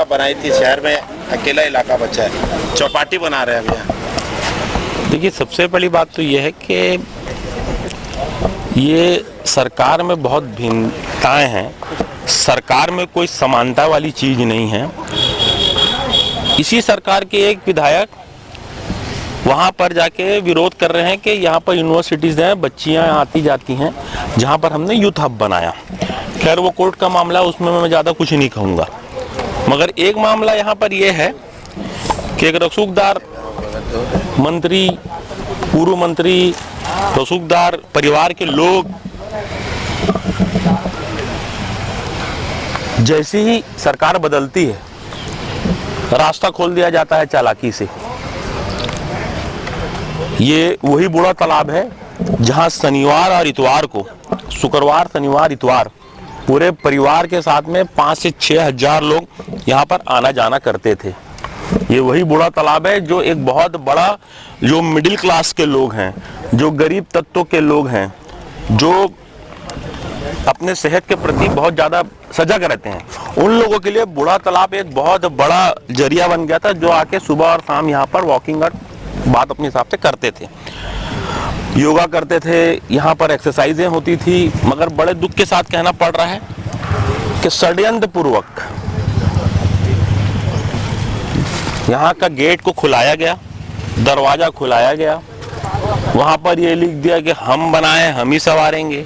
बनाई थी, शहर में अकेला इलाका बचा है, चौपाटी बना रहे हैं अभी यहाँ। देखिए, सबसे बड़ी बात तो ये है कि ये सरकार में बहुत भिन्नताएं हैं, सरकार में कोई समानता वाली चीज नहीं है। इसी सरकार के एक विधायक वहाँ पर जाके विरोध कर रहे हैं कि यहाँ पर यूनिवर्सिटीज हैं, बच्चियाँ आती जाती हैं, जहाँ पर हमने यूथ हब बनाया। खैर वो कोर्ट का मामला, उसमें मैं ज़्यादा कुछ नहीं कहूँगा, मगर एक मामला यहाँ पर यह है कि एक रसूखदार मंत्री, पूर्व मंत्री, रसूखदार परिवार के लोग जैसे ही सरकार बदलती है रास्ता खोल दिया जाता है चालाकी से। ये वही बूढ़ा तालाब है जहां शनिवार और इतवार को, शुक्रवार, शनिवार, इतवार पूरे परिवार के साथ में 5 से 6 हजार लोग यहाँ पर आना जाना करते थे। ये वही बूढ़ा तालाब है जो एक बहुत बड़ा, जो मिडिल क्लास के लोग हैं, जो गरीब तत्वों के लोग हैं, जो अपने सेहत के प्रति बहुत ज्यादा सजग रहते हैं, उन लोगों के लिए बूढ़ा तालाब एक बहुत बड़ा जरिया बन गया था, जो आके सुबह और शाम यहाँ पर वॉकिंग और बात अपने हिसाब से करते थे, योगा करते थे, यहाँ पर एक्सरसाइजें होती थी। मगर बड़े दुख के साथ कहना पड़ रहा है कि षड्यंत्र पूर्वक यहाँ का गेट को खुलाया गया, दरवाजा खुलाया गया, वहां पर ये लिख दिया कि हम बनाए, हम ही संवारेंगे।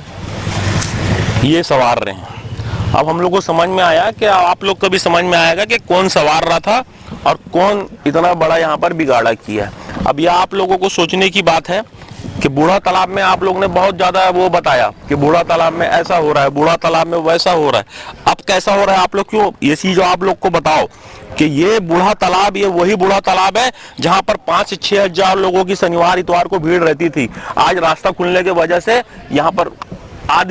ये संवार रहे हैं। अब हम लोग को समझ में आया कि आप लोग को भी समझ में आएगा कि कौन संवार रहा था और कौन इतना बड़ा यहाँ पर बिगाड़ा किया। अब यह आप लोगों को सोचने की बात है कि बूढ़ा तालाब में आप लोगों ने बहुत ज्यादा वो बताया कि बूढ़ा तालाब में ऐसा हो रहा है, बूढ़ा तालाब में वैसा हो रहा है। अब कैसा हो रहा है आप लोग क्यों ये चीज आप लोग को बताओ कि ये बूढ़ा तालाब, ये वही बूढ़ा तालाब है जहां पर 5 से 6 हजार लोगों की शनिवार इतवार को भीड़ रहती थी। आज रास्ता खुलने की वजह से यहाँ पर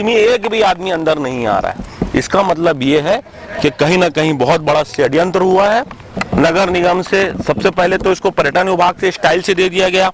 एक भी आदमी अंदर नहीं आ रहा है। इसका मतलब ये है कि कहीं ना कहीं बहुत बड़ा षड्यंत्र हुआ है। नगर निगम से सबसे पहले तो इसको पर्यटन विभाग से स्टाइल से दे दिया गया,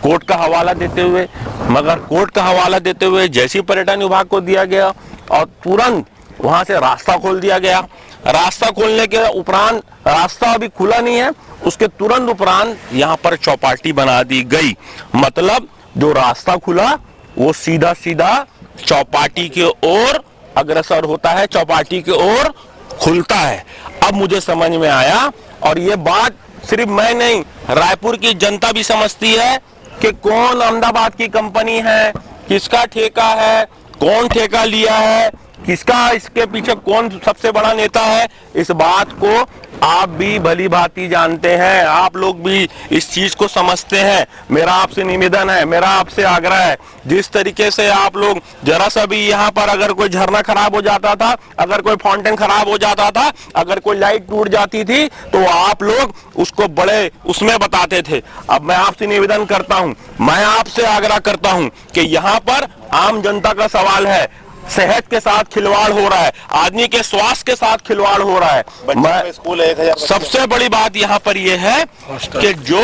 कोर्ट का हवाला देते हुए, मगर कोर्ट का हवाला देते हुए जैसे पर्यटन विभाग को दिया गया और तुरंत वहां से रास्ता खोल दिया गया। रास्ता खोलने के उपरांत, रास्ता अभी खुला नहीं है, उसके तुरंत उपरांत यहाँ पर चौपाटी बना दी गई। मतलब जो रास्ता खुला वो सीधा सीधा चौपाटी के ओर अग्रसर होता है, चौपाटी के ओर खुलता है। अब मुझे समझ में आया, और ये बात सिर्फ मैं नहीं, रायपुर की जनता भी समझती है कि कौन अहमदाबाद की कंपनी है, किसका ठेका है, कौन ठेका लिया है, किसका इसके पीछे कौन सबसे बड़ा नेता है। इस बात को आप भी भली भांति जानते हैं, आप लोग भी इस चीज को समझते हैं। मेरा आपसे निवेदन है, मेरा आपसे आग्रह है, जिस तरीके से आप लोग जरा सा भी यहाँ पर अगर कोई झरना खराब हो जाता था, अगर कोई फाउंटेन खराब हो जाता था, अगर कोई लाइट टूट जाती थी, तो आप लोग उसको बड़े उसमें बताते थे। अब मैं आपसे निवेदन करता हूँ, मैं आपसे आग्रह करता हूँ कि यहाँ पर आम जनता का सवाल है, सेहत के साथ खिलवाड़ हो रहा है, आदमी के स्वास्थ्य के साथ खिलवाड़ हो रहा है। स्कूल है 1000। सबसे बड़ी बात यहाँ पर यह है कि जो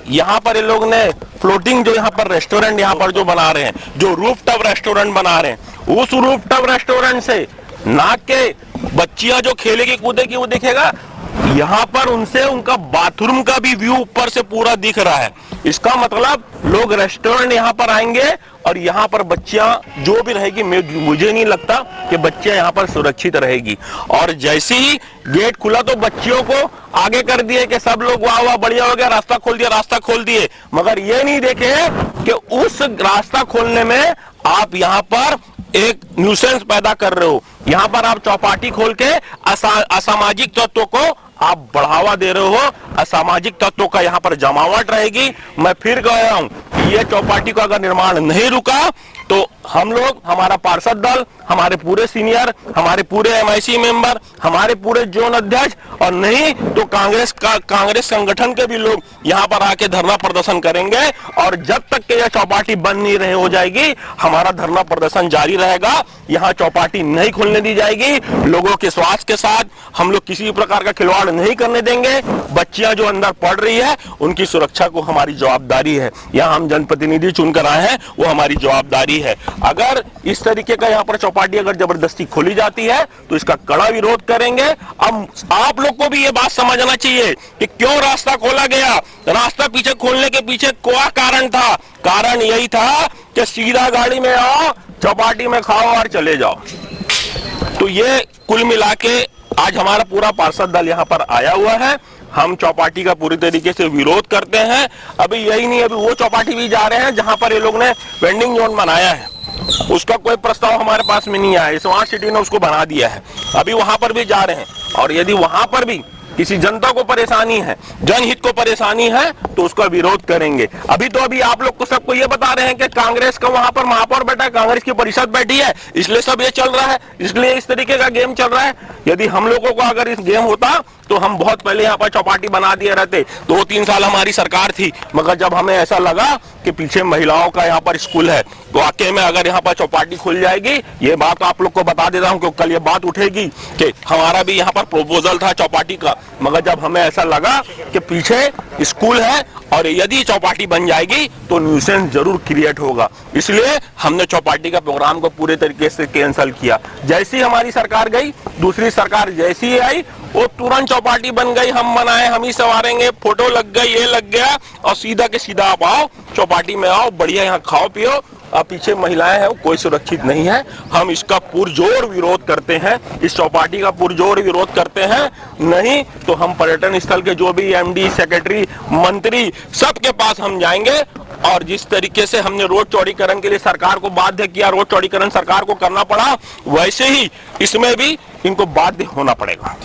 यहाँ पर ये लोग ने फ्लोटिंग, जो यहाँ पर रेस्टोरेंट यहाँ पर जो बना रहे हैं, जो रूफटॉप रेस्टोरेंट बना रहे हैं, उस रूफटॉप रेस्टोरेंट से ना के बच्चियां जो खेलेगी कूदेगी वो दिखेगा, यहाँ पर उनसे उनका बाथरूम का भी व्यू ऊपर से पूरा दिख रहा है। इसका मतलब लोग रेस्टोरेंट यहाँ पर आएंगे और यहाँ पर बच्चियां जो भी रहेगी, मुझे नहीं लगता कि बच्चियां यहाँ पर सुरक्षित रहेगी। और जैसे ही गेट खुला तो बच्चियों को आगे कर दिए कि सब लोग वाह वाह बढ़िया हो गया, रास्ता खोल दिया, रास्ता खोल दिए, मगर ये नहीं देखे कि उस रास्ता खोलने में आप यहाँ पर एक न्यूसेंस पैदा कर रहे हो। यहाँ पर आप चौपाटी खोल के असामाजिक तत्वों को आप बढ़ावा दे रहे हो, असामाजिक तत्वों का यहाँ पर जमावट रहेगी। मैं फिर कह रहा हूँ, ये चौपाटी का अगर निर्माण नहीं रुका तो हम लोग, हमारा पार्षद दल, हमारे पूरे सीनियर, हमारे पूरे MIC मेंबर, हमारे पूरे जोन अध्यक्ष, और नहीं तो कांग्रेस संगठन के भी लोग यहाँ पर आके धरना प्रदर्शन करेंगे। और जब तक के यह चौपाटी बंद नहीं रहे हो जाएगी, हमारा धरना प्रदर्शन जारी रहेगा। यहाँ चौपाटी नहीं खोलने दी जाएगी। लोगों के स्वास्थ्य के साथ हम लोग किसी प्रकार का खिलवाड़ नहीं करने देंगे। बच्चियां जो अंदर पढ़ रही है उनकी सुरक्षा को हमारी जवाबदारी है। यहाँ हम जनप्रतिनिधि चुनकर आए हैं, वो हमारी जवाबदारी यही है। अगर इस तरीके का यहाँ पर चौपाटी अगर जबरदस्ती खोली जाती है तो इसका कड़ा विरोध करेंगे। अब आप लोग को भी ये बात समझना चाहिए कि क्यों रास्ता खोला गया। रास्ता पीछे खोलने के पीछे क्या कारण था? कारण यही था कि सीधा गाड़ी में आओ, चौपाटी में खाओ और चले जाओ। तो ये कुल मिला के आज हमारा पूरा पार्षद दल यहाँ पर आया हुआ है। हम चौपाटी का पूरी तरीके से विरोध करते हैं। अभी यही नहीं, अभी वो चौपाटी भी जा रहे हैं जहां पर ये लोग ने वेंडिंग जोन बनाया है, उसका कोई प्रस्ताव हमारे पास में नहीं आया। स्मार्ट सिटी ने उसको बना दिया है, अभी वहां पर भी जा रहे हैं। और यदि वहां पर भी किसी जनता को परेशानी है, जनहित को परेशानी है, तो उसका विरोध करेंगे। अभी आप लोग को सबको ये बता रहे हैं कि कांग्रेस का वहां पर महापौर बैठा है, कांग्रेस की परिषद बैठी है, इसलिए सब ये चल रहा है, इसलिए इस तरीके का गेम चल रहा है। यदि हम लोगों को अगर इस गेम होता तो हम बहुत पहले यहाँ पर चौपाटी बना दिए रहते। 2-3 साल हमारी सरकार थी, मगर जब हमें ऐसा लगा कि पीछे महिलाओं का यहाँ पर स्कूल है, तो वाकई में अगर यहाँ पर चौपाटी खुल जाएगी, ये बात आप लोग को बता देता हूँ क्योंकि कल ये बात उठेगी कि हमारा भी यहाँ पर प्रपोजल था चौपाटी का, मगर जब हमें ऐसा लगा कि पीछे स्कूल है और यदि चौपाटी बन जाएगी तो न्यूसेंस जरूर क्रिएट होगा, इसलिए हमने चौपाटी का प्रोग्राम को पूरे तरीके से कैंसिल किया। जैसी हमारी सरकार गई, दूसरी सरकार जैसी ही आई, वो तुरंत चौपाटी बन गई, हम बनाए, हम ही सवारेंगे, फोटो लग गई, ये लग गया, और सीधा के सीधा आप आओ, चौपाटी में आओ, बढ़िया यहाँ खाओ पियो। पीछे महिलाएं हैं, कोई सुरक्षित नहीं है। हम इसका पुरजोर विरोध करते हैं, इस चौपाटी का पुरजोर विरोध करते हैं। नहीं तो हम पर्यटन स्थल के जो भी एमडी, सेक्रेटरी, मंत्री, सबके पास हम जाएंगे। और जिस तरीके से हमने रोड चौड़ीकरण के लिए सरकार को बाध्य किया, रोड चौड़ीकरण सरकार को करना पड़ा, वैसे ही इसमें भी इनको बाध्य होना पड़ेगा।